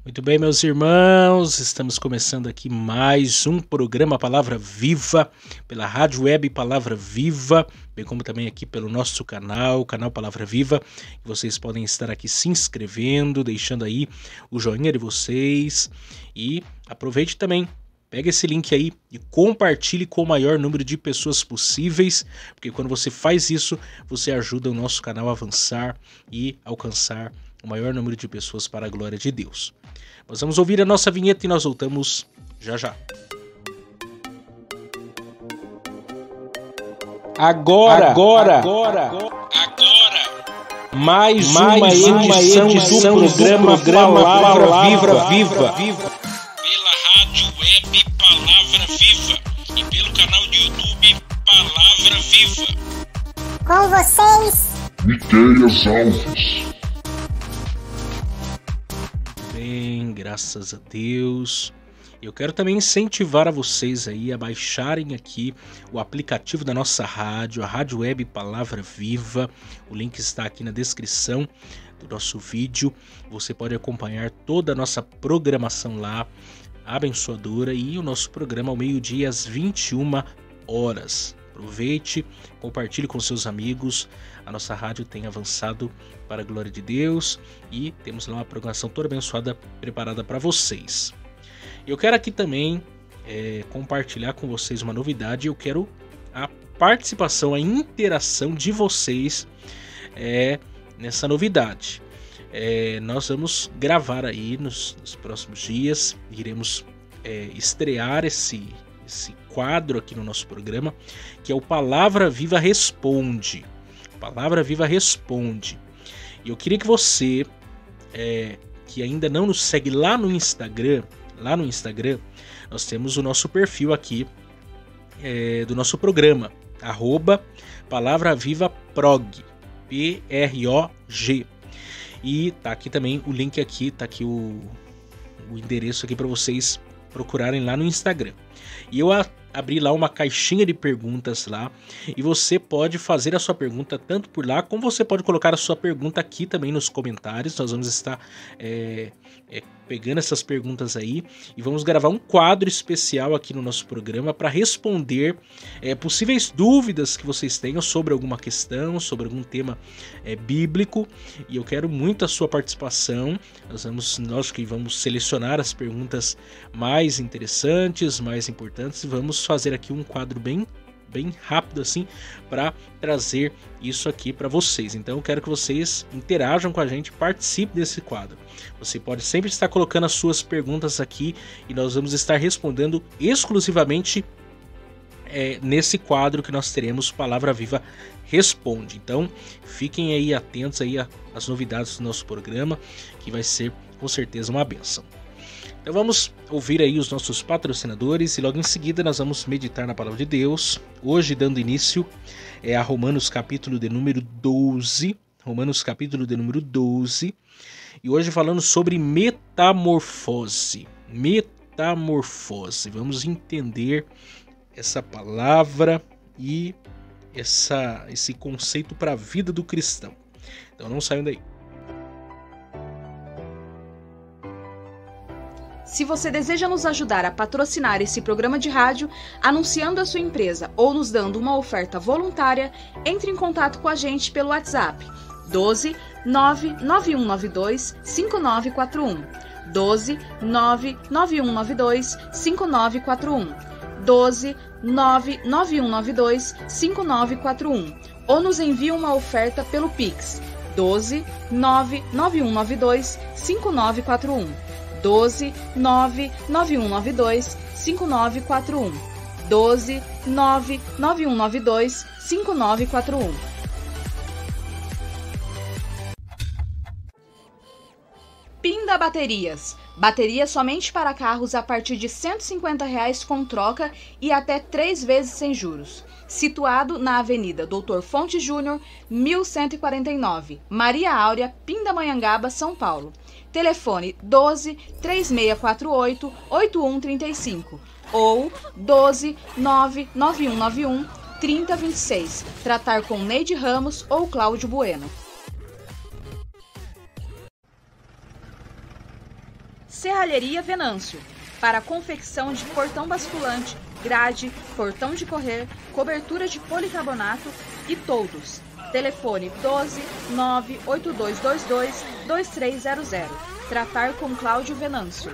Muito bem, meus irmãos, estamos começando aqui mais um programa Palavra Viva, pela Rádio Web Palavra Viva, bem como também aqui pelo nosso canal, o canal Palavra Viva. Vocês podem estar aqui se inscrevendo, deixando aí o joinha de vocês e aproveite também. Pega esse link aí e compartilhe com o maior número de pessoas possíveis, porque quando você faz isso, você ajuda o nosso canal a avançar e alcançar o maior número de pessoas para a glória de Deus. Nós vamos ouvir a nossa vinheta e nós voltamos já já. Agora. Mais uma edição do programa Palavra Viva. Pela Rádio Web Palavra Viva e pelo canal do YouTube Palavra Viva. Com vocês, Miqueias Alves. Bem, graças a Deus. Eu quero também incentivar a vocês aí a baixarem aqui o aplicativo da nossa rádio, a Rádio Web Palavra Viva. O link está aqui na descrição do nosso vídeo. Você pode acompanhar toda a nossa programação lá, abençoadora, e o nosso programa ao meio-dia às 21 horas. Aproveite, compartilhe com seus amigos. A nossa rádio tem avançado para a glória de Deus e temos lá uma programação toda abençoada preparada para vocês. Eu quero aqui também compartilhar com vocês uma novidade. Eu quero a participação, a interação de vocês nessa novidade. Nós vamos gravar aí nos próximos dias, iremos estrear esse quadro aqui no nosso programa, que é o Palavra Viva Responde. Palavra Viva Responde. E eu queria que você, que ainda não nos segue lá no Instagram, nós temos o nosso perfil aqui do nosso programa, @PalavraVivaProg, PROG. E tá aqui também o link aqui, tá aqui o endereço aqui para vocês procurarem lá no Instagram. E eu abri lá uma caixinha de perguntas lá, e você pode fazer a sua pergunta tanto por lá, como você pode colocar a sua pergunta aqui também nos comentários. Nós vamos estar pegando essas perguntas aí e vamos gravar um quadro especial aqui no nosso programa para responder possíveis dúvidas que vocês tenham sobre alguma questão, sobre algum tema bíblico. E eu quero muito a sua participação. Nós que vamos selecionar as perguntas mais interessantes, mais importantes, e vamos fazer aqui um quadro bem rápido assim para trazer isso aqui para vocês. Então eu quero que vocês interajam com a gente, participem desse quadro. Você pode sempre estar colocando as suas perguntas aqui e nós vamos estar respondendo exclusivamente nesse quadro que nós teremos Palavra Viva Responde. Então fiquem aí atentos aí às novidades do nosso programa, que vai ser com certeza uma bênção. Então vamos ouvir aí os nossos patrocinadores e logo em seguida nós vamos meditar na Palavra de Deus. Hoje dando início a Romanos capítulo de número 12. Romanos capítulo de número 12. E hoje falando sobre metamorfose. Metamorfose. Vamos entender essa palavra e esse conceito para a vida do cristão. Então não saiam daí. Se você deseja nos ajudar a patrocinar esse programa de rádio, anunciando a sua empresa ou nos dando uma oferta voluntária, entre em contato com a gente pelo WhatsApp 12 99192 5941, 12 99192 5941, 12 99192 5941, ou nos envie uma oferta pelo Pix 12 99192 5941, 12 99192 5941, 12 99192 5941. Pinda Baterias. Bateria somente para carros a partir de R$ 150 com troca e até 3 vezes sem juros. Situado na Avenida Doutor Fonte Júnior, 1149, Maria Áurea, Pindamonhangaba, São Paulo. Telefone 12 3648 8135 ou 12 99191 3026. Tratar com Neide Ramos ou Cláudio Bueno. Serralheria Venâncio, para a confecção de portão basculante, grade, portão de correr, cobertura de policarbonato e toldos. Telefone 12 98222 2300. Tratar com Cláudio Venâncio.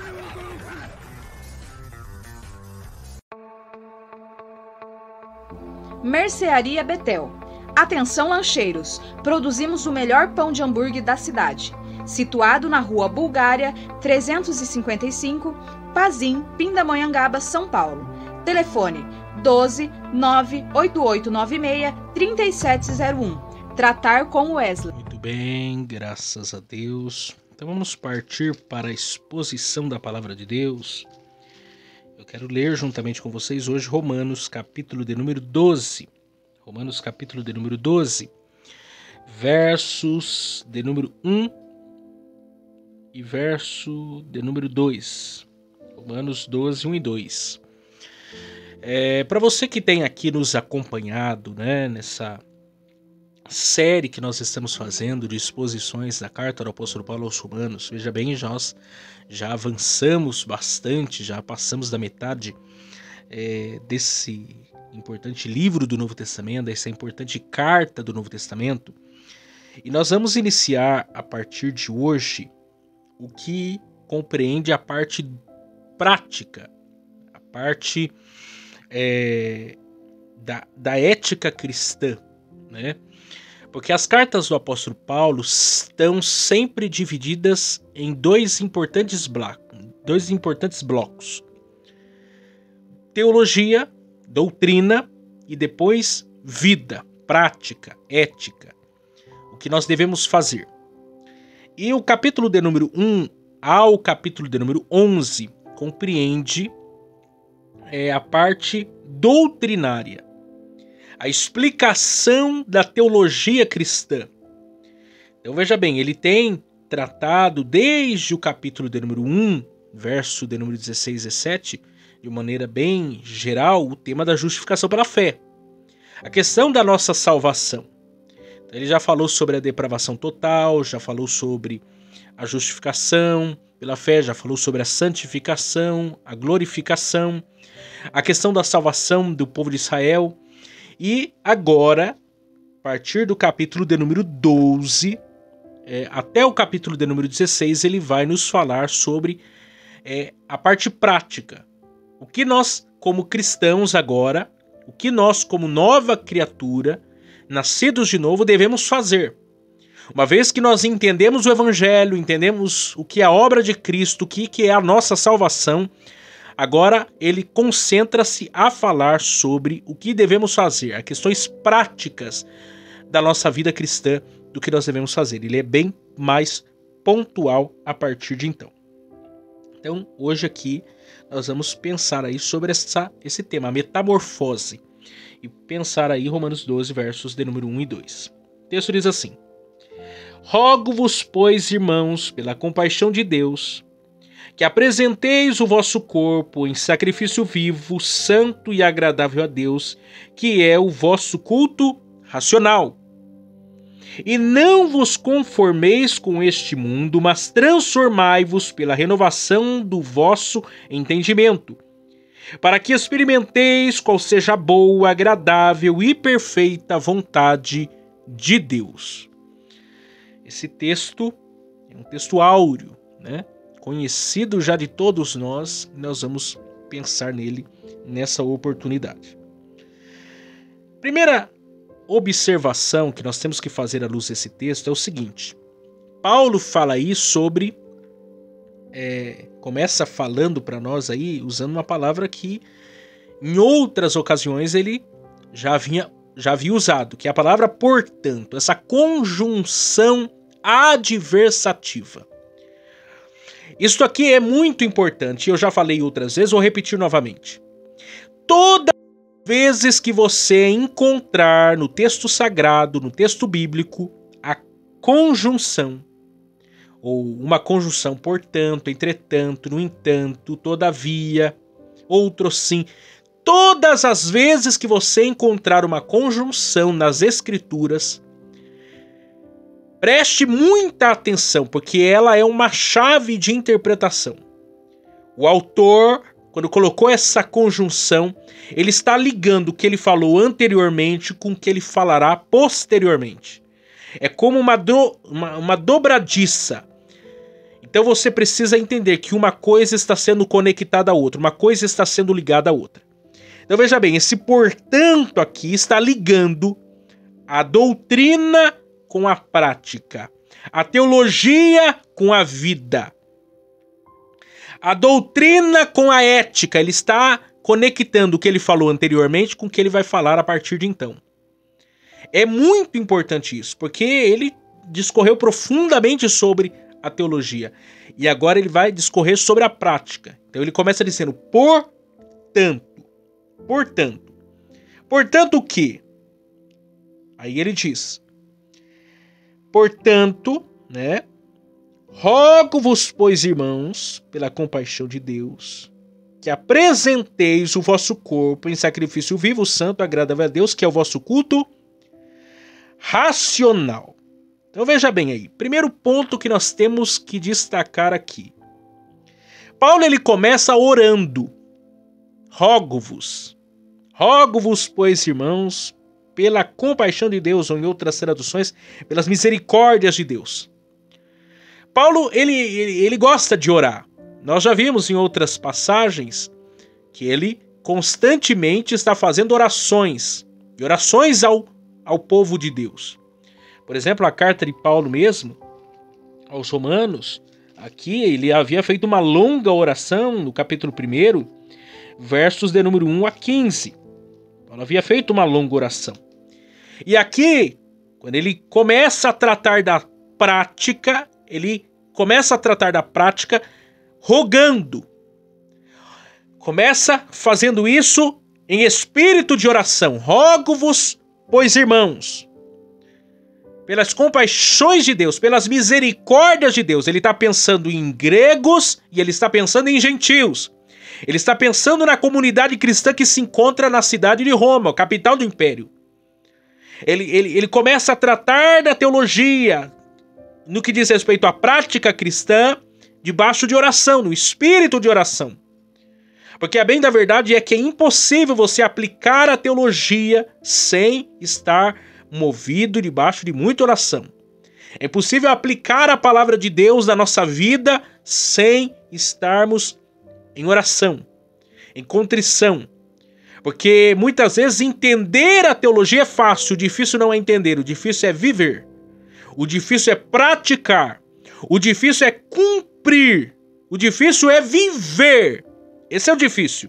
Mercearia Betel. Atenção lancheiros, produzimos o melhor pão de hambúrguer da cidade. Situado na Rua Bulgária, 355, Pazim, Pindamonhangaba, São Paulo. Telefone 12 98896 3701. Tratar com Wesley. Muito bem, graças a Deus. Então vamos partir para a exposição da Palavra de Deus. Eu quero ler juntamente com vocês hoje Romanos, capítulo de número 12. Romanos, capítulo de número 12, versos de número 1 e verso de número 2. Romanos 12, 1 e 2. Para você que tem aqui nos acompanhado, né, nessa série que nós estamos fazendo de exposições da carta do apóstolo Paulo aos Romanos, veja bem, nós já avançamos bastante, já passamos da metade desse importante livro do Novo Testamento, dessa importante carta do Novo Testamento, e nós vamos iniciar a partir de hoje o que compreende a parte prática, a parte da ética cristã, né? Porque as cartas do apóstolo Paulo estão sempre divididas em dois importantes blocos: teologia, doutrina e depois vida, prática, ética, o que nós devemos fazer. E o capítulo de número 1 ao capítulo de número 11 compreende a parte doutrinária, a explicação da teologia cristã. Então veja bem, ele tem tratado desde o capítulo de número 1, verso de número 16 e 17, de maneira bem geral, o tema da justificação pela fé. A questão da nossa salvação. Então, ele já falou sobre a depravação total, já falou sobre a justificação pela fé, já falou sobre a santificação, a glorificação, a questão da salvação do povo de Israel. E agora, a partir do capítulo de número 12, até o capítulo de número 16, ele vai nos falar sobre a parte prática. O que nós, como cristãos agora, o que nós, como nova criatura, nascidos de novo, devemos fazer. Uma vez que nós entendemos o Evangelho, entendemos o que é a obra de Cristo, o que é a nossa salvação, agora ele concentra-se a falar sobre o que devemos fazer, as questões práticas da nossa vida cristã, do que nós devemos fazer. Ele é bem mais pontual a partir de então. Então, hoje aqui, nós vamos pensar aí sobre esse tema, a metamorfose, e pensar aí Romanos 12, versos de número 1 e 2. O texto diz assim: Rogo-vos, pois, irmãos, pela compaixão de Deus, que apresenteis o vosso corpo em sacrifício vivo, santo e agradável a Deus, que é o vosso culto racional. E não vos conformeis com este mundo, mas transformai-vos pela renovação do vosso entendimento, para que experimenteis qual seja a boa, agradável e perfeita vontade de Deus. Esse texto é um texto áureo, né? Conhecido já de todos nós, e nós vamos pensar nele nessa oportunidade. Primeira observação que nós temos que fazer à luz desse texto é o seguinte: Paulo fala aí sobre, começa falando para nós aí, usando uma palavra que em outras ocasiões ele já havia usado, que é a palavra portanto, essa conjunção adversativa. Isso aqui é muito importante, eu já falei outras vezes, vou repetir novamente. Todas as vezes que você encontrar no texto sagrado, no texto bíblico, a conjunção, ou uma conjunção, portanto, entretanto, no entanto, todavia, outro sim, todas as vezes que você encontrar uma conjunção nas Escrituras, preste muita atenção, porque ela é uma chave de interpretação. O autor, quando colocou essa conjunção, ele está ligando o que ele falou anteriormente com o que ele falará posteriormente. É como uma dobradiça. Então você precisa entender que uma coisa está sendo conectada à outra, uma coisa está sendo ligada à outra. Então veja bem, esse portanto aqui está ligando a doutrina com a prática, a teologia com a vida, a doutrina com a ética. Ele está conectando o que ele falou anteriormente com o que ele vai falar a partir de então. É muito importante isso, porque ele discorreu profundamente sobre a teologia. E agora ele vai discorrer sobre a prática. Então ele começa dizendo, portanto o quê? Aí ele diz, portanto, né? Rogo-vos, pois, irmãos, pela compaixão de Deus, que apresenteis o vosso corpo em sacrifício vivo, santo, agradável a Deus, que é o vosso culto racional. Então veja bem aí, primeiro ponto que nós temos que destacar aqui. Paulo ele começa orando. Rogo-vos, pois, irmãos, pela compaixão de Deus, ou em outras traduções, pelas misericórdias de Deus. Paulo, ele gosta de orar. Nós já vimos em outras passagens que ele constantemente está fazendo orações, e orações ao povo de Deus. Por exemplo, a carta de Paulo mesmo, aos Romanos, aqui ele havia feito uma longa oração no capítulo 1, versos de número 1 a 15. Paulo havia feito uma longa oração. E aqui, quando ele começa a tratar da prática, ele começa a tratar da prática rogando. Começa fazendo isso em espírito de oração. Rogo-vos, pois, irmãos, pelas compaixões de Deus, pelas misericórdias de Deus. Ele está pensando em gregos e ele está pensando em gentios. Ele está pensando na comunidade cristã que se encontra na cidade de Roma, capital do império. Ele começa a tratar da teologia, no que diz respeito à prática cristã, debaixo de oração, no espírito de oração. Porque a bem da verdade é que é impossível você aplicar a teologia sem estar movido debaixo de muita oração. É impossível aplicar a palavra de Deus na nossa vida sem estarmos em oração, em contrição. Porque muitas vezes entender a teologia é fácil, o difícil não é entender, o difícil é viver. O difícil é praticar. O difícil é cumprir. O difícil é viver. Esse é o difícil.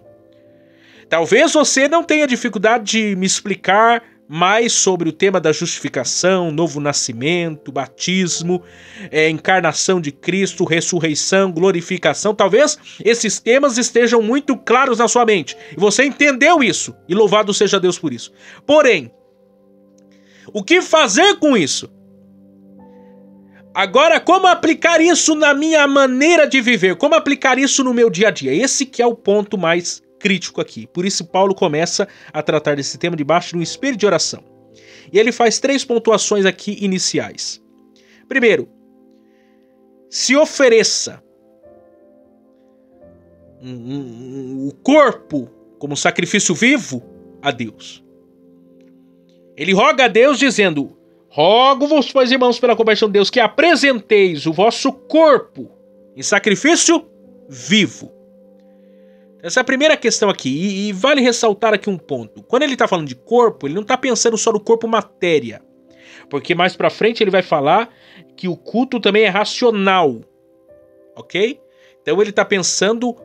Talvez você não tenha dificuldade de me explicar mais sobre o tema da justificação, novo nascimento, batismo, encarnação de Cristo, ressurreição, glorificação. Talvez esses temas estejam muito claros na sua mente. E você entendeu isso. E louvado seja Deus por isso. Porém, o que fazer com isso? Agora, como aplicar isso na minha maneira de viver? Como aplicar isso no meu dia a dia? Esse que é o ponto mais crítico aqui. Por isso Paulo começa a tratar desse tema debaixo de um espírito de oração. E ele faz 3 pontuações aqui iniciais. Primeiro, se ofereça o corpo como sacrifício vivo a Deus. Ele roga a Deus dizendo: rogo-vos, pois, irmãos, pela compaixão de Deus, que apresenteis o vosso corpo em sacrifício vivo. Essa é a primeira questão aqui, e vale ressaltar aqui um ponto. Quando ele está falando de corpo, ele não está pensando só no corpo matéria, porque mais pra frente ele vai falar que o culto também é racional, ok? Então ele está pensando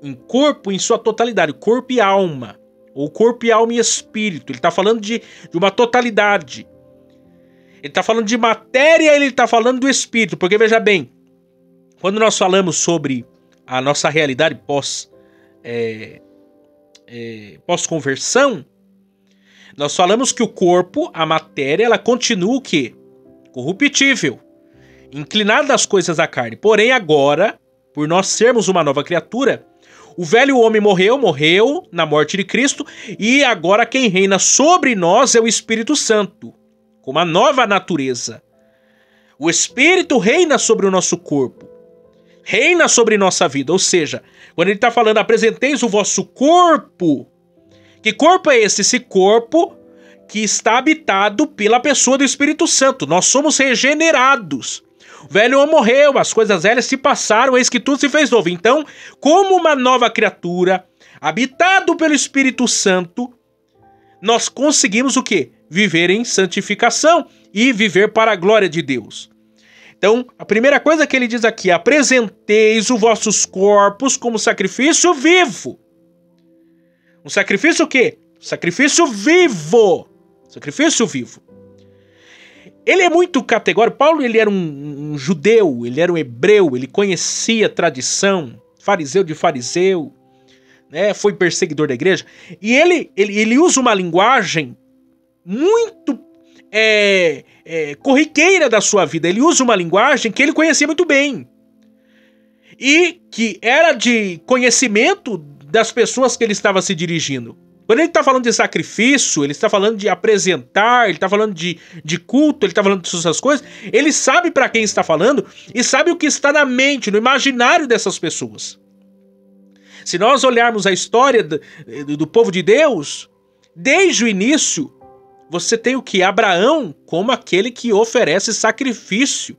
em corpo em sua totalidade, corpo e alma, ou corpo e alma e espírito. Ele está falando de uma totalidade. Ele está falando de matéria, ele está falando do espírito, porque veja bem, quando nós falamos sobre a nossa realidade pós-conversão, nós falamos que o corpo, a matéria, ela continua o quê? Corruptível, inclinada às coisas da carne. Porém agora, por nós sermos uma nova criatura, o velho homem morreu na morte de Cristo, e agora quem reina sobre nós é o Espírito Santo, com uma nova natureza. O Espírito reina sobre o nosso corpo. reina sobre nossa vida. Ou seja, quando ele está falando, apresenteis o vosso corpo. Que corpo é esse? Esse corpo que está habitado pela pessoa do Espírito Santo. Nós somos regenerados. O velho homem morreu, as coisas velhas se passaram, eis que tudo se fez novo. Então, como uma nova criatura, habitado pelo Espírito Santo, nós conseguimos o quê? Viver em santificação e viver para a glória de Deus. Então, a primeira coisa que ele diz aqui, apresenteis os vossos corpos como sacrifício vivo. Um sacrifício o quê? Sacrifício vivo. Sacrifício vivo. Ele é muito categórico. Paulo, ele era um judeu, ele era um hebreu, ele conhecia a tradição, fariseu de fariseu, né? Foi perseguidor da igreja. E ele usa uma linguagem muito corriqueira da sua vida. Ele usa uma linguagem que ele conhecia muito bem. E que era de conhecimento das pessoas que ele estava se dirigindo. Quando ele está falando de sacrifício, ele está falando de apresentar, ele está falando de culto, ele está falando de todas essas coisas, ele sabe para quem está falando e sabe o que está na mente, no imaginário dessas pessoas. Se nós olharmos a história do povo de Deus, desde o início, você tem o que? Abraão como aquele que oferece sacrifício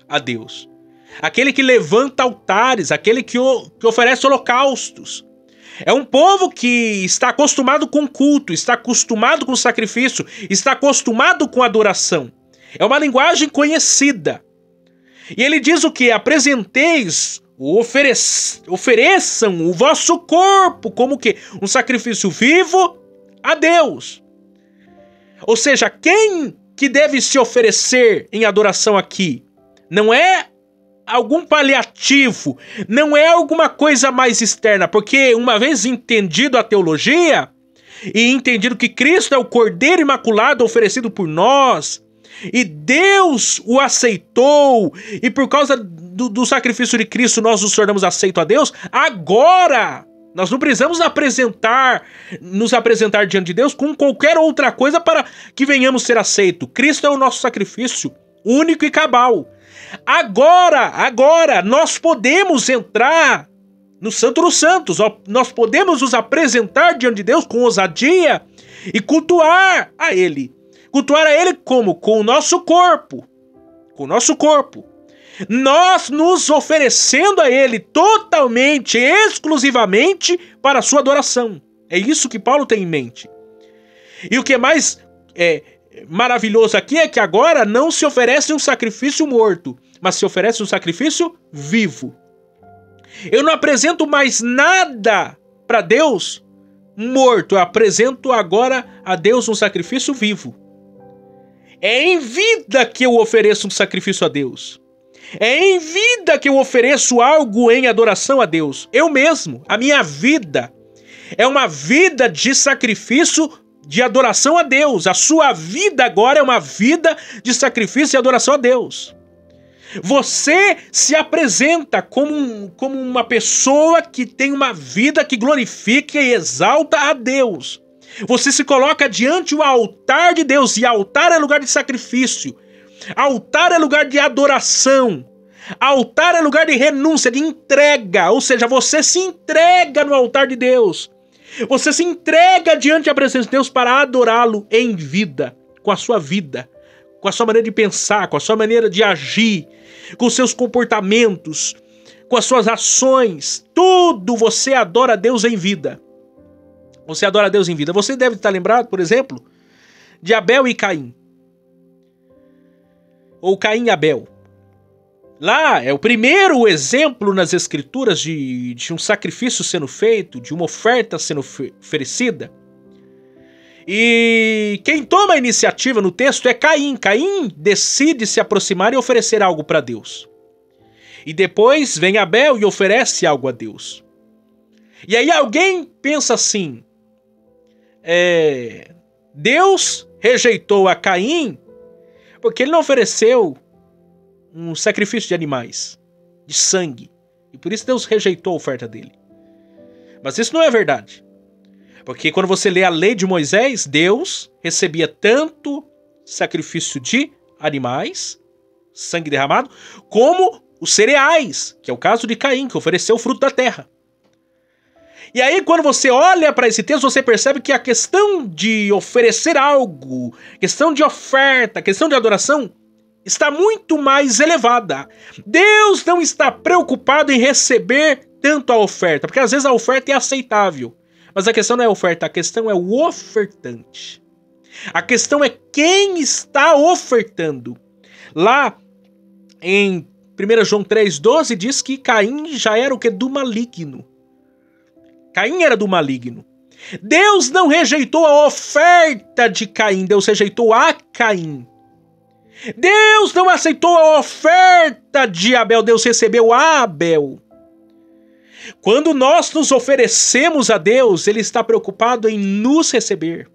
a Deus. Aquele que levanta altares, aquele que oferece holocaustos. É um povo que está acostumado com culto, está acostumado com sacrifício, está acostumado com adoração. É uma linguagem conhecida. E ele diz o que? Apresenteis, ofereçam o vosso corpo como o quê? Um sacrifício vivo a Deus. Ou seja, quem que deve se oferecer em adoração aqui? Não é algum paliativo, não é alguma coisa mais externa, porque uma vez entendido a teologia e entendido que Cristo é o Cordeiro Imaculado oferecido por nós, e Deus o aceitou, e por causa do sacrifício de Cristo nós nos tornamos aceitos a Deus, agora nós não precisamos nos apresentar diante de Deus com qualquer outra coisa para que venhamos ser aceitos. Cristo é o nosso sacrifício único e cabal. Agora, nós podemos entrar no Santo dos Santos, nós podemos nos apresentar diante de Deus com ousadia e cultuar a Ele. Cultuar a Ele como? Com o nosso corpo. Com o nosso corpo. Nós nos oferecendo a Ele totalmente, exclusivamente para a sua adoração. É isso que Paulo tem em mente. E o que é mais maravilhoso aqui é que agora não se oferece um sacrifício morto, mas se oferece um sacrifício vivo. Eu não apresento mais nada para Deus morto, eu apresento agora a Deus um sacrifício vivo. É em vida que eu ofereço um sacrifício a Deus. É em vida que eu ofereço algo em adoração a Deus. Eu mesmo, a minha vida, é uma vida de sacrifício, de adoração a Deus. A sua vida agora é uma vida de sacrifício e adoração a Deus. Você se apresenta como uma pessoa que tem uma vida que glorifica e exalta a Deus. Você se coloca diante do altar de Deus, e altar é lugar de sacrifício. Altar é lugar de adoração. Altar é lugar de renúncia, de entrega. Ou seja, você se entrega no altar de Deus. Você se entrega diante da presença de Deus para adorá-lo em vida, com a sua vida, com a sua maneira de pensar, com a sua maneira de agir, com os seus comportamentos, com as suas ações. Tudo você adora a Deus em vida. Você adora a Deus em vida. Você deve estar lembrado, por exemplo, de Abel e Caim. Ou Caim e Abel. Lá é o primeiro exemplo nas escrituras de um sacrifício sendo feito, de uma oferta sendo oferecida. E quem toma a iniciativa no texto é Caim. Caim decide se aproximar e oferecer algo para Deus. E depois vem Abel e oferece algo a Deus. E aí alguém pensa assim, Deus rejeitou a Caim porque ele não ofereceu um sacrifício de animais, de sangue. E por isso Deus rejeitou a oferta dele. Mas isso não é verdade. Porque quando você lê a lei de Moisés, Deus recebia tanto sacrifício de animais, sangue derramado, como os cereais, que é o caso de Caim, que ofereceu o fruto da terra. E aí, quando você olha para esse texto, você percebe que a questão de oferecer algo, questão de oferta, questão de adoração, está muito mais elevada. Deus não está preocupado em receber tanto a oferta, porque às vezes a oferta é aceitável. Mas a questão não é a oferta, a questão é o ofertante. A questão é quem está ofertando. Lá em 1 João 3,12 diz que Caim já era o que? Do maligno. Caim era do maligno. Deus não rejeitou a oferta de Caim, Deus rejeitou a Caim. Deus não aceitou a oferta de Abel, Deus recebeu a Abel. Quando nós nos oferecemos a Deus, Ele está preocupado em nos receber.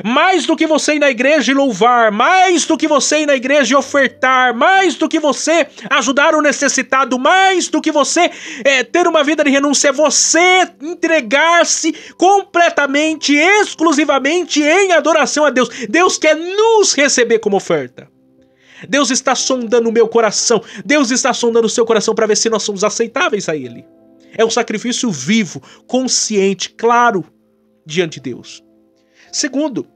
Mais do que você ir na igreja e louvar, mais do que você ir na igreja e ofertar, mais do que você ajudar o necessitado, mais do que você ter uma vida de renúncia, é você entregar-se completamente, exclusivamente em adoração a Deus. Deus quer nos receber como oferta. Deus está sondando o meu coração, Deus está sondando o seu coração para ver se nós somos aceitáveis a Ele. É um sacrifício vivo, consciente, claro, diante de Deus. Segundo,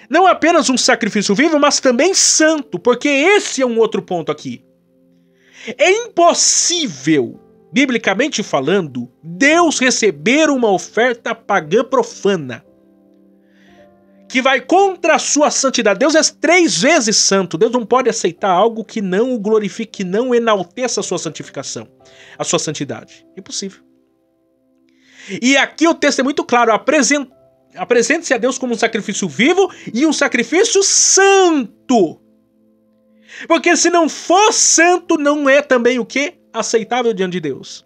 não apenas um sacrifício vivo, mas também santo, porque esse é um outro ponto aqui. É impossível, biblicamente falando, Deus receber uma oferta pagã profana, que vai contra a sua santidade. Deus é 3 vezes santo. Deus não pode aceitar algo que não o glorifique, que não enalteça a sua santificação, a sua santidade. Impossível. E aqui o texto é muito claro, apresente-se a Deus como um sacrifício vivo e um sacrifício santo. Porque se não for santo, não é também o quê? Aceitável diante de Deus.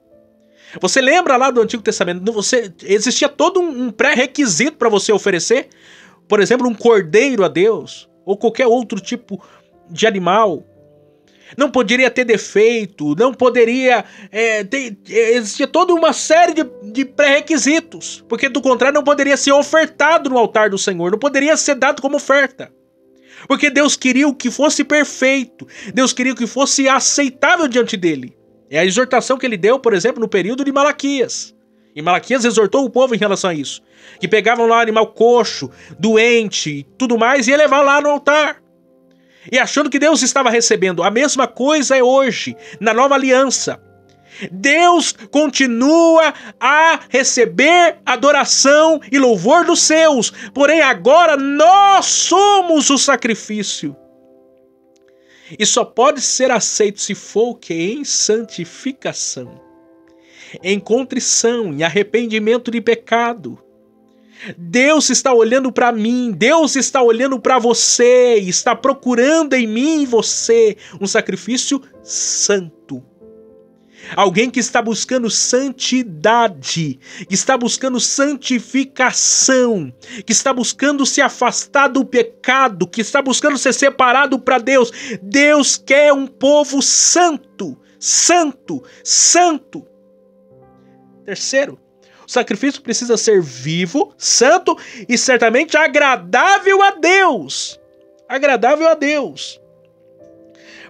Você lembra lá do Antigo Testamento? Existia todo um pré-requisito para você oferecer, por exemplo, um cordeiro a Deus, ou qualquer outro tipo de animal. Não poderia ter defeito, não poderia... existia toda uma série de pré-requisitos, porque do contrário não poderia ser ofertado no altar do Senhor, não poderia ser dado como oferta. Porque Deus queria que fosse perfeito, Deus queria que fosse aceitável diante dele. É a exortação que ele deu, por exemplo, no período de Malaquias. E Malaquias exortou o povo em relação a isso. Que pegavam lá animal coxo, doente e tudo mais, e ia levar lá no altar. E achando que Deus estava recebendo. A mesma coisa é hoje, na nova aliança. Deus continua a receber adoração e louvor dos seus. Porém, agora nós somos o sacrifício. E só pode ser aceito se for o que? Em santificação, em contrição, em arrependimento de pecado. Deus está olhando para mim, Deus está olhando para você, está procurando em mim e você um sacrifício santo. Alguém que está buscando santidade, que está buscando santificação, que está buscando se afastar do pecado, que está buscando ser separado para Deus. Deus quer um povo santo, santo, santo. Terceiro, o sacrifício precisa ser vivo, santo e certamente agradável a Deus. Agradável a Deus.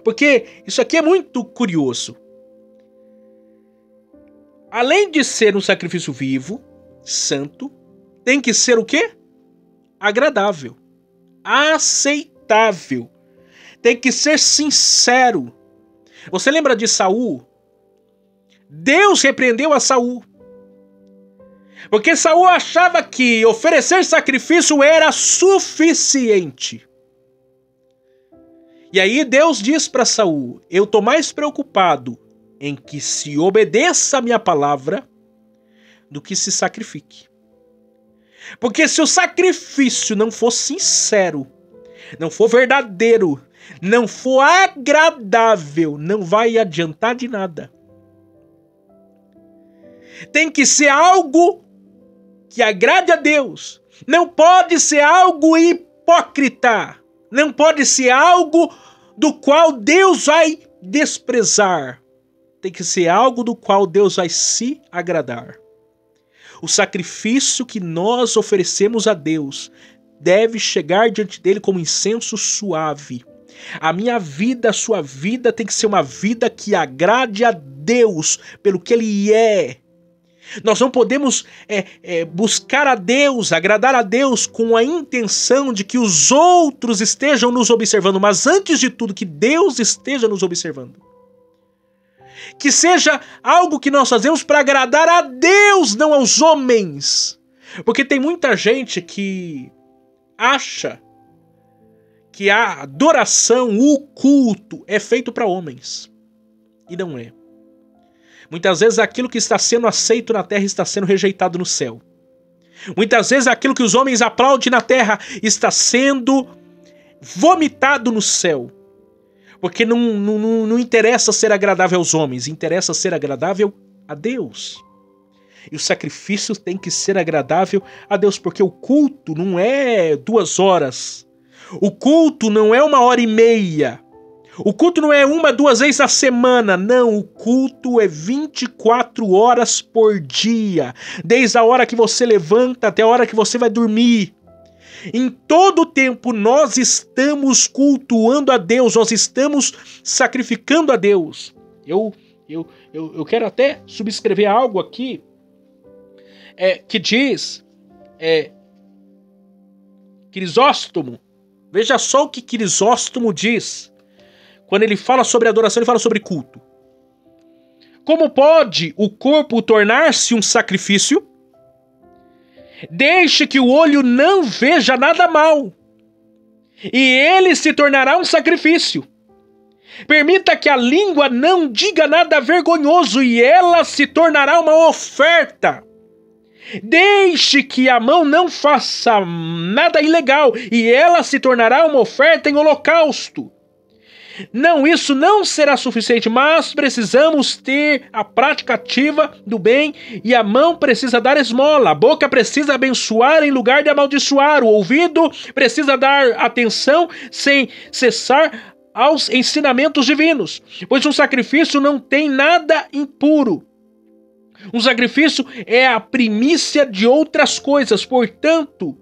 Porque isso aqui é muito curioso. Além de ser um sacrifício vivo, santo, tem que ser o quê? Agradável, aceitável. Tem que ser sincero. Você lembra de Saul? Deus repreendeu a Saul. Porque Saul achava que oferecer sacrifício era suficiente. E aí Deus diz para Saul: eu estou mais preocupado em que se obedeça a minha palavra do que se sacrifique. Porque se o sacrifício não for sincero, não for verdadeiro, não for agradável, não vai adiantar de nada. Tem que ser algo que agrade a Deus. Não pode ser algo hipócrita. Não pode ser algo do qual Deus vai desprezar. Tem que ser algo do qual Deus vai se agradar. O sacrifício que nós oferecemos a Deus deve chegar diante dele como incenso suave, A minha vida, a sua vida tem que ser uma vida que agrade a Deus pelo que Ele é. Nós não podemos buscar a Deus, agradar a Deus com a intenção de que os outros estejam nos observando, mas antes de tudo que Deus esteja nos observando. Que seja algo que nós fazemos para agradar a Deus, não aos homens. Porque tem muita gente que acha que a adoração, o culto é feito para homens. E não é. Muitas vezes aquilo que está sendo aceito na terra está sendo rejeitado no céu. Muitas vezes aquilo que os homens aplaudem na terra está sendo vomitado no céu. Porque não interessa ser agradável aos homens, interessa ser agradável a Deus. E o sacrifício tem que ser agradável a Deus, porque o culto não é 2 horas. O culto não é 1h30. O culto não é 1, 2 vezes a semana. Não, o culto é 24 horas por dia. Desde a hora que você levanta até a hora que você vai dormir. Em todo o tempo nós estamos cultuando a Deus, nós estamos sacrificando a Deus. Eu quero até subscrever algo aqui que diz Crisóstomo. Veja só o que Crisóstomo diz. Quando ele fala sobre adoração, ele fala sobre culto. Como pode o corpo tornar-se um sacrifício? Deixe que o olho não veja nada mal, e ele se tornará um sacrifício. Permita que a língua não diga nada vergonhoso, e ela se tornará uma oferta. Deixe que a mão não faça nada ilegal, e ela se tornará uma oferta em holocausto. Não, isso não será suficiente, mas precisamos ter a prática ativa do bem, e a mão precisa dar esmola, a boca precisa abençoar em lugar de amaldiçoar, o ouvido precisa dar atenção sem cessar aos ensinamentos divinos, pois um sacrifício não tem nada impuro. Um sacrifício é a primícia de outras coisas, portanto,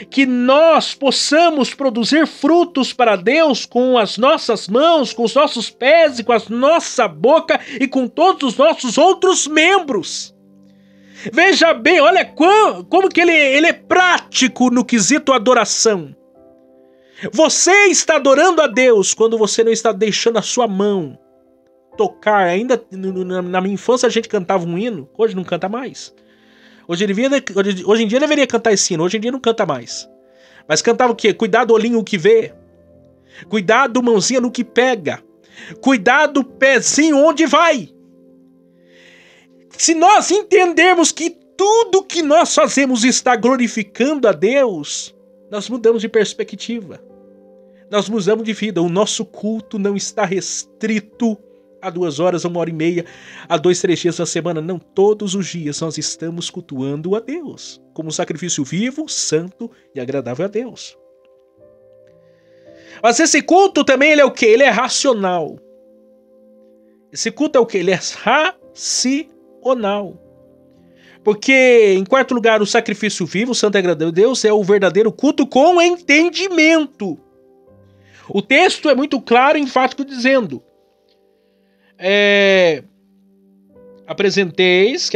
que nós possamos produzir frutos para Deus com as nossas mãos, com os nossos pés e com a nossa boca e com todos os nossos outros membros. Veja bem, olha como que ele é prático no quesito adoração. Você está adorando a Deus quando você não está deixando a sua mão tocar. Ainda na minha infância a gente cantava um hino, hoje não canta mais. Hoje em dia deveria cantar esse hino, hoje em dia não canta mais. Mas cantava o quê? Cuidado olhinho no que vê. Cuidado mãozinha no que pega. Cuidado pezinho onde vai. Se nós entendermos que tudo que nós fazemos está glorificando a Deus, nós mudamos de perspectiva. Nós mudamos de vida. O nosso culto não está restrito a 2 horas, 1h30, a 2, 3 dias da semana. Não, todos os dias nós estamos cultuando a Deus como um sacrifício vivo, santo e agradável a Deus. Mas esse culto também ele é o quê? Ele é racional. Esse culto é o quê? Ele é racional. Porque, em quarto lugar, o sacrifício vivo, santo e agradável a Deus, é o verdadeiro culto com entendimento. O texto é muito claro e enfático dizendo: apresenteis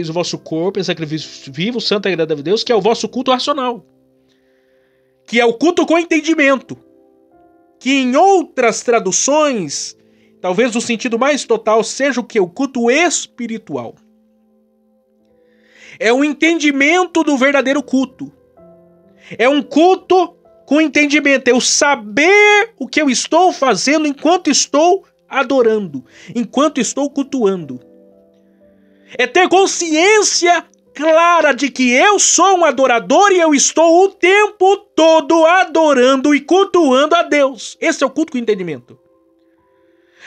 o vosso corpo em sacrifício vivo, santo e agradável a Deus, que é o vosso culto racional, que é o culto com entendimento, que em outras traduções, talvez o sentido mais total seja o que? O culto espiritual. É o entendimento do verdadeiro culto. É um culto com entendimento, é o saber o que eu estou fazendo enquanto estou adorando, enquanto estou cultuando. É ter consciência clara de que eu sou um adorador e eu estou o tempo todo adorando e cultuando a Deus. Esse é o culto com entendimento.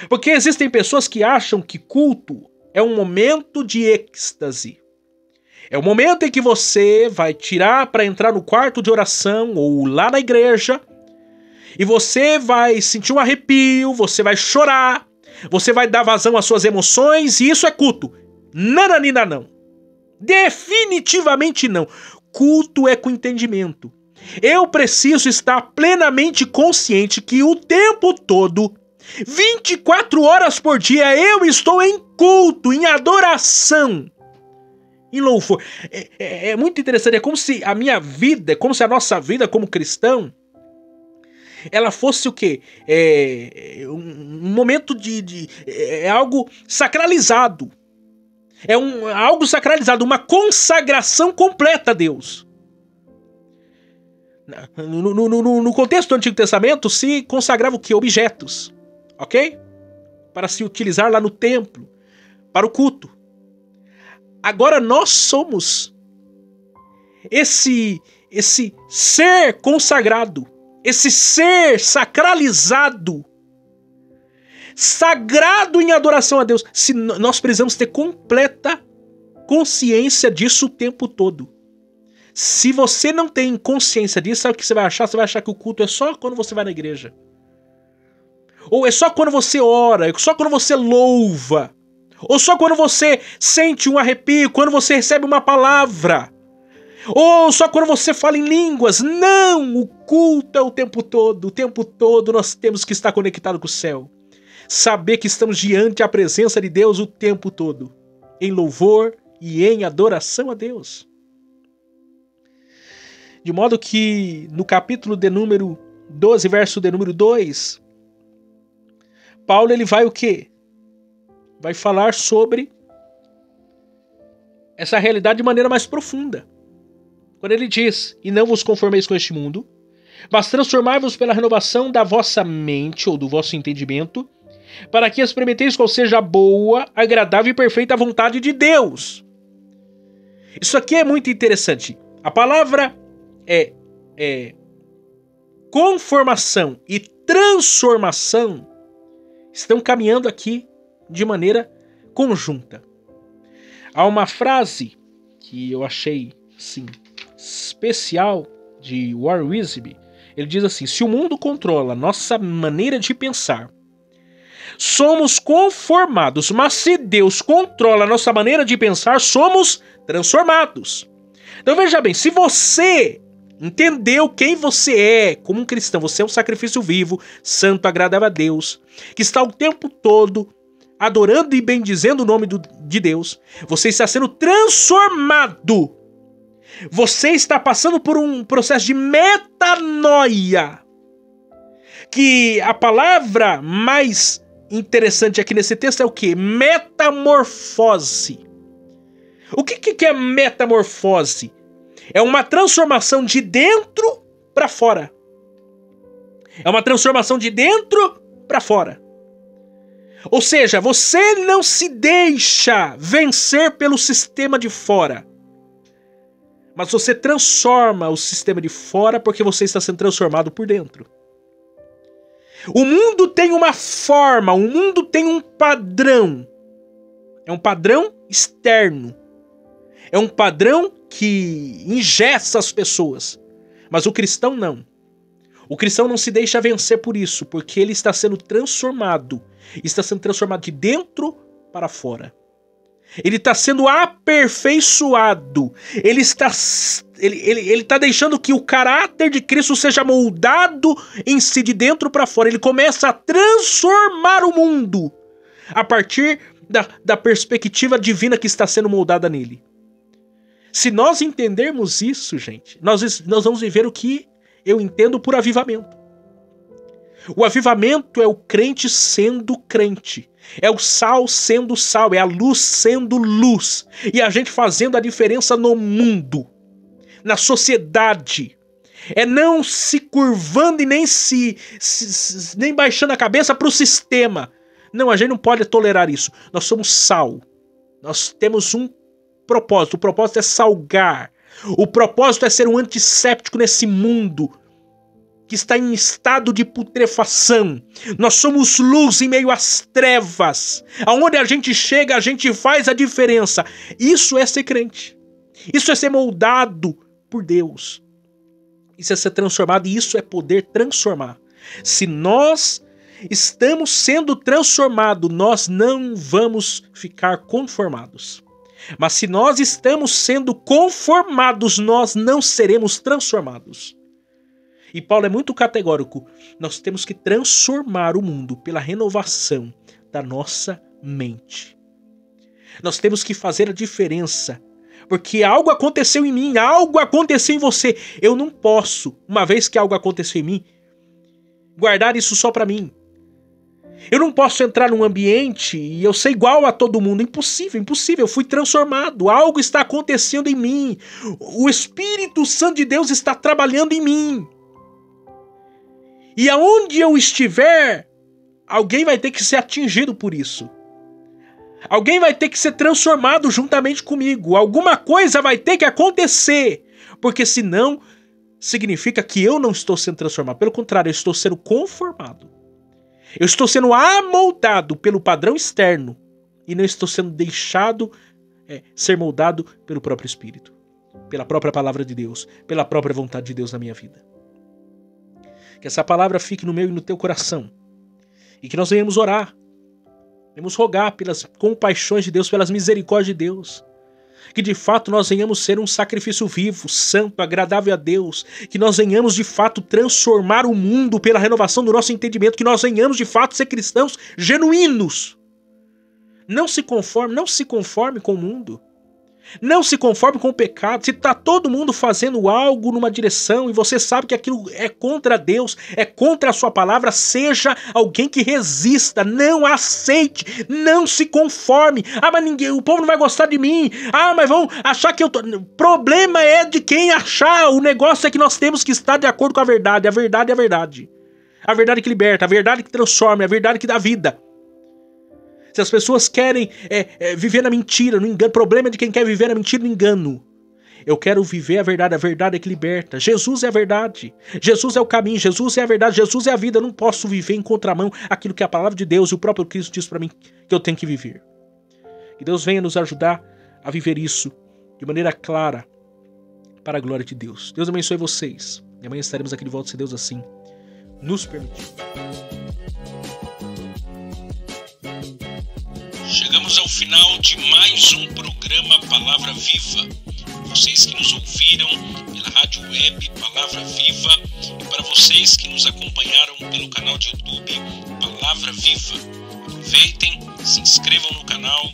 Porque existem pessoas que acham que culto é um momento de êxtase. É o momento em que você vai tirar para entrar no quarto de oração ou lá na igreja, e você vai sentir um arrepio, você vai chorar, você vai dar vazão às suas emoções, e isso é culto. Nananina não. Definitivamente não. Culto é com entendimento. Eu preciso estar plenamente consciente que o tempo todo, 24 horas por dia, eu estou em culto, em adoração, em louvor. É muito interessante, é como se a minha vida, como se a nossa vida como cristão, ela fosse o quê? Um momento é algo sacralizado. Algo sacralizado, uma consagração completa a Deus. No contexto do Antigo Testamento, se consagrava o quê? Objetos, ok? Para se utilizar lá no templo, para o culto. Agora nós somos esse ser consagrado, esse ser sacralizado, sagrado em adoração a Deus. Nós precisamos ter completa consciência disso o tempo todo. Se você não tem consciência disso, sabe o que você vai achar? Você vai achar que o culto é só quando você vai na igreja. Ou é só quando você ora, é só quando você louva. Ou só quando você sente um arrepio, quando você recebe uma palavra. Ou só quando você fala em línguas. Não! O culto é o tempo todo. O tempo todo nós temos que estar conectados com o céu. Saber que estamos diante da presença de Deus o tempo todo. Em louvor e em adoração a Deus. De modo que no capítulo de número 12, verso de número 2, Paulo ele vai o quê? Vai falar sobre essa realidade de maneira mais profunda. Quando ele diz, e não vos conformeis com este mundo, mas transformai-vos pela renovação da vossa mente ou do vosso entendimento, para que experimenteis qual seja a boa, agradável e perfeita vontade de Deus. Isso aqui é muito interessante. A palavra conformação e transformação estão caminhando aqui de maneira conjunta. Há uma frase que eu achei assim, especial de Warren Wiersbe. Ele diz assim: se o mundo controla nossa maneira de pensar, somos conformados, mas se Deus controla a nossa maneira de pensar, somos transformados. Então veja bem, se você entendeu quem você é como um cristão, você é um sacrifício vivo, santo, agradável a Deus, que está o tempo todo adorando e bendizendo o nome de Deus, você está sendo transformado. Você está passando por um processo de metanoia. Que a palavra mais interessante aqui nesse texto é o quê? Metamorfose. O que é metamorfose? É uma transformação de dentro para fora. É uma transformação de dentro para fora. Ou seja, você não se deixa vencer pelo sistema de fora. Mas você transforma o sistema de fora porque você está sendo transformado por dentro. O mundo tem uma forma, o mundo tem um padrão. É um padrão externo. É um padrão que engessa as pessoas. Mas o cristão não. O cristão não se deixa vencer por isso, porque ele está sendo transformado. Está sendo transformado de dentro para fora. Ele está sendo aperfeiçoado. Ele está deixando que o caráter de Cristo seja moldado em si de dentro para fora. Ele começa a transformar o mundo a partir da perspectiva divina que está sendo moldada nele. Se nós entendermos isso, gente, nós vamos viver o que eu entendo por avivamento. O avivamento é o crente sendo crente. É o sal sendo sal, é a luz sendo luz. E a gente fazendo a diferença no mundo, na sociedade. É não se curvando e nem baixando a cabeça para o sistema. Não, a gente não pode tolerar isso. Nós somos sal. Nós temos um propósito. O propósito é salgar. O propósito é ser um antisséptico nesse mundo que está em estado de putrefação. Nós somos luz em meio às trevas. Aonde a gente chega, a gente faz a diferença. Isso é ser crente. Isso é ser moldado por Deus. Isso é ser transformado e isso é poder transformar. Se nós estamos sendo transformados, nós não vamos ficar conformados. Mas se nós estamos sendo conformados, nós não seremos transformados. E Paulo é muito categórico. Nós temos que transformar o mundo pela renovação da nossa mente. Nós temos que fazer a diferença. Porque algo aconteceu em mim, algo aconteceu em você. Eu não posso, uma vez que algo aconteceu em mim, guardar isso só pra mim. Eu não posso entrar num ambiente e eu ser igual a todo mundo. Impossível, impossível. Eu fui transformado. Algo está acontecendo em mim. O Espírito Santo de Deus está trabalhando em mim. E aonde eu estiver, alguém vai ter que ser atingido por isso. Alguém vai ter que ser transformado juntamente comigo. Alguma coisa vai ter que acontecer. Porque senão, significa que eu não estou sendo transformado. Pelo contrário, eu estou sendo conformado. Eu estou sendo amoldado pelo padrão externo. E não estou sendo deixado ser moldado pelo próprio Espírito. Pela própria palavra de Deus. Pela própria vontade de Deus na minha vida. Que essa palavra fique no meu e no teu coração. E que nós venhamos orar. Venhamos rogar pelas compaixões de Deus, pelas misericórdias de Deus. Que de fato nós venhamos ser um sacrifício vivo, santo, agradável a Deus. Que nós venhamos de fato transformar o mundo pela renovação do nosso entendimento. Que nós venhamos de fato ser cristãos genuínos. Não se conforme com o mundo. Não se conforme com o pecado. Se está todo mundo fazendo algo numa direção e você sabe que aquilo é contra Deus, é contra a sua palavra, seja alguém que resista, não aceite, não se conforme. Ah, mas o povo não vai gostar de mim. Ah, mas vão achar que eu tô... O problema é de quem achar. O negócio é que nós temos que estar de acordo com a verdade. A verdade é a verdade. A verdade que liberta, a verdade que transforma, a verdade que dá vida. Se as pessoas querem viver na mentira, no engano, problema é de quem quer viver na mentira, no engano. Eu quero viver a verdade é que liberta. Jesus é a verdade, Jesus é o caminho, Jesus é a verdade, Jesus é a vida. Eu não posso viver em contramão aquilo que a palavra de Deus e o próprio Cristo diz para mim que eu tenho que viver. Que Deus venha nos ajudar a viver isso de maneira clara para a glória de Deus. Deus abençoe vocês. E amanhã estaremos aqui de volta, se Deus assim nos permitir. Chegamos ao final de mais um programa Palavra Viva. Vocês que nos ouviram pela rádio web Palavra Viva e para vocês que nos acompanharam pelo canal de YouTube Palavra Viva. Aproveitem, se inscrevam no canal,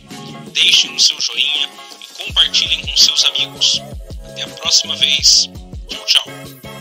deixem o seu joinha e compartilhem com seus amigos. Até a próxima vez. Tchau, tchau.